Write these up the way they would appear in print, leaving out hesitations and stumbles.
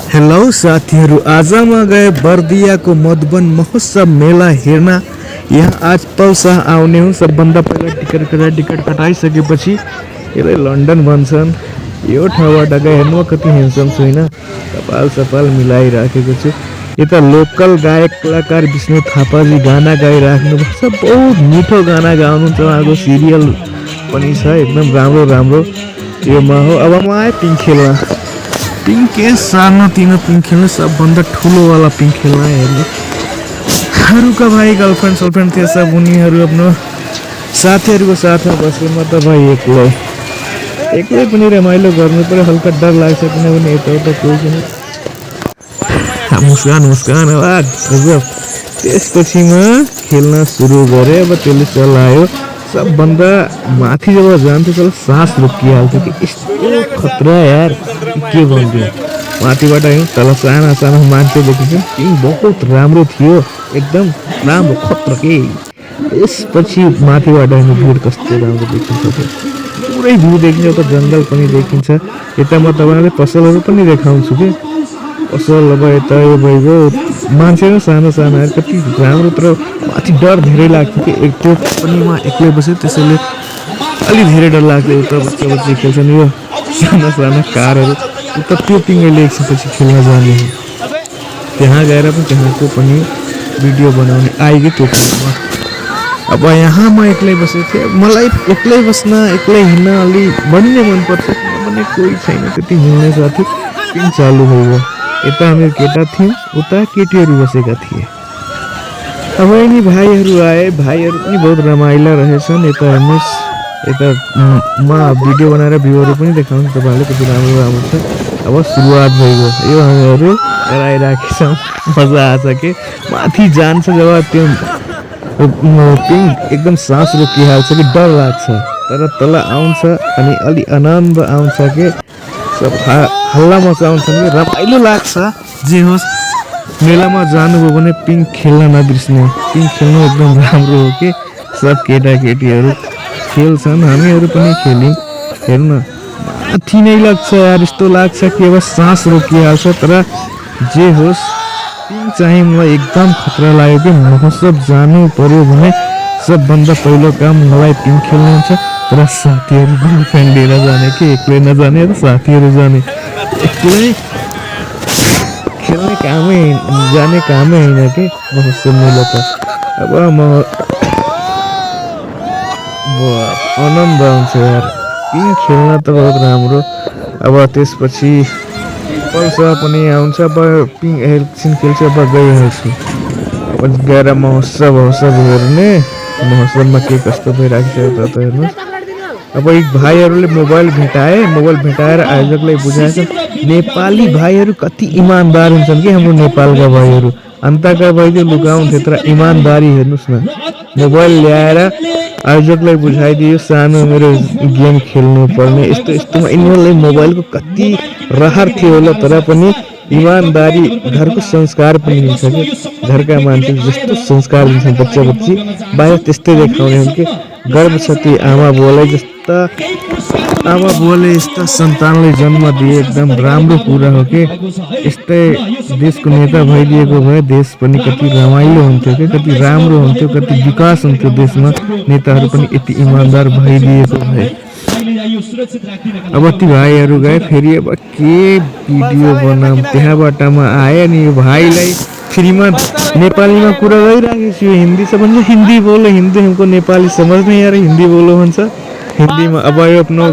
Hello साथीहरू, आज म गए बर्दियाको मधुबन महोत्सव मेला हेर्न। यहाँ आज पल्सा आउने हुन्। सबभन्दा पहिला टिकट कटाइसकेपछि यसलाई लन्डन भन्छन्। यो ठाउँबाट गए हेर्नु कति हेन्सम छु होइन, कपाल सपाल मिलाइराखेको छु। यता लोकल गायक कलाकार विष्णु थापाजी गाना गाइराख्नु भएको छ। बहुत मिठो गाना गाउनुहुन्छ। उहाँको सिरियल पनि छ, एकदम राम्रो राम्रो। यो म हो। अब म आएँ पिङ खेल्न। पिङ के सानो तिनो पिङ खेल्नु, सबभन्दा ठुलोवाला पिङ खेल्न हेर्नु। अरूका भाइ गर्लफ्रेन्ड सर्लफ्रेन्ड थिए सब, उनीहरू आफ्नो साथीहरूको साथमा बसेँ। म त भाइ एक्लै पनि रमाइलो गर्नु पऱ्यो। हल्का डर लाग्छ किनभने यताउता कोही छैन। मुस्कान आवाज गजब। त्यसपछि म खेल्न सुरु गरेँ। अब त्यसले चलायो। सबभन्दा माथि जब जान्थ्यो तर सास रोकिहाल्थ्यो कि यस्तो खतरा यार, के भन्थ्यो। माथिबाट तल साना साना मान्छे देखिन्छ। पिङ बहुत राम्रो थियो, एकदम राम्रो खतरा के। त्यसपछि माथिबाट भिड कस्तो राम्रो देखिन्छ, पुरै भ्यू देखिन्छ। उता जङ्गल पनि देखिन्छ। यता म तपाईँलाई पसलहरू पनि देखाउँछु कि पसल। अब यता यो भइगयो मान्छे सानो सानो कति राम्रो, तर माथि डर धेरै लाग्थ्यो कि त्यो पनि म एक्लै बसेँ, त्यसैले अलि धेरै डर लाग्थ्यो। उता बच्चा खेल्छन् यो साना साना कारहरू। उता त्यो पिङले एकछिनपछि खेल्न जाने, त्यहाँ गएर पनि त्यहाँको पनि भिडियो बनाउने आइगयो त्यो पिङमा। अब यहाँ म एक्लै बसेको थिएँ। मलाई एक्लै बस्न एक्लै हिँड्न अलि बढी नै मनपर्छ, किनभने कोही छैन त्यति हिँड्ने साथी। पिङ चालु भयो। यता हामी केटा थियौँ, उता केटीहरू बसेका थिए। अब यिनी भाइहरू आए। भाइहरू पनि बहुत रमाइला रहेछन्। यता हेर्नुहोस्, यता म भिडियो बनाएर भ्यूहरू पनि देखाउँछु तपाईँहरूले कति राम्रो राम्रो छ। अब सुरुवात भइगयो। यो हामीहरू कराइराखेछौँ, मजा आछ कि माथि जान्छ जब त्यो पिङ एकदम सास रोकिहाल्छ कि डर लाग्छ, तर तल आउँछ अनि अलि आनन्द आउँछ कि सब हल्ला मचाउँछन् कि रमाइलो लाग्छ। जे होस्, मेलामा जानुभयो भने पिङ खेल्न नबिर्स्नु। पिङ खेल्नु एकदम राम्रो हो कि सब केटाकेटीहरू खेल्छन्, हामीहरू पनि खेल्यौँ। हेर्न माथि नै लाग्छ यार, यस्तो लाग्छ कि अब सास रोकिहाल्छ। तर जे होस्, पिङ चाहिँ मलाई एकदम खतरा लाग्यो कि महोत्सव जानु पर्यो भने सबभन्दा पहिलो काम मलाई पिङ खेल्नु हुन्छ। तर साथीहरू गर्लफ्रेन्ड लिएर जाने कि एक्लै नजाने, र साथीहरू जाने। एक्लै खेल्ने कामै जाने कामै होइन कि महोत्सव मेला त। अब म आनन्द आउँछ यार, पिङ खेल्न त बहुत राम्रो। अब त्यसपछि पल्सा पनि आउँछ। अब पिङ एकछिन खेल्छु, अब गइहाल्छु। अब गएर महोत्सव हेर्ने। महोत्सवमा के कस्तो भइरहेको छ त हेर्नुहोस्। अब एक भाइहरूले मोबाइल भेटाएर आयोजकलाई बुझाएछन्। नेपाली भाइहरू कति इमान्दार हुन्छन् कि हाम्रो नेपालका भाइहरू। अन्तका भाइ चाहिँ लुकाउँथे, तर इमान्दारी हेर्नुहोस् न। मोबाइल ल्याएर आयोजकलाई बुझाइदियो, सानो मेरो गेम खेल्नु पर्ने यस्तो यस्तोमा। यिनीहरूलाई मोबाइलको कति रहर थियो होला, तर पनि इमान्दारी घरको संस्कार पनि हुन्छ कि। घरका मान्छे जस्तो संस्कार दिन्छन् बच्चा बच्ची, बाहिर त्यस्तै देखाउने हुन् कि। गर्व छ ती आमा बुवालाई, जस्ता आमा बुवाले यस्ता सन्तानलाई जन्म दिए, एकदम राम्रो कुरा हो कि। यस्तै देशको नेता भइदिएको भए देश पनि कति रमाइलो हुन्थ्यो कि, कति राम्रो हुन्थ्यो, कति विकास हुन्थ्यो देशमा। नेताहरू पनि यति इमान्दार भइदिएको भए। अब ती भाइहरू गए। फेरि अब के भिडियो बनाऊँ, त्यहाँबाट म आएँ नि यो भाइलाई फ्रीमा नेपालीमा कुरा गरिराखेको छु। हिन्दी छ भन्छ, हिन्दी बोलो। हिन्दी हमको नेपाली समझ नहीं आ रही, हिन्दी बोलो भन्छ हिन्दीमा। अब यो आफ्नो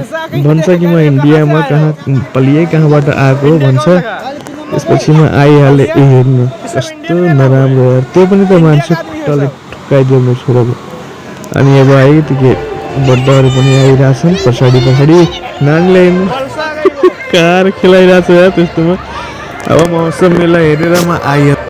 भन्छ कि म इन्डियामा कहाँ पलिए, कहाँबाट आएको भन्छ। त्यसपछि म आइहालेँ। हेर्नु कस्तो नराम्रो यार, त्यो पनि त मान्छे खुट्टाले ठुक्काइदियो म छोराको। अनि अब आइतिके बड्डाहरू पनि आइरहेछन्। पछाडि नानीलाई हेर्नु कार खेलाइरहेको छ यार त्यस्तोमा। अब महोत्सव मेला हेरेर म आएँ।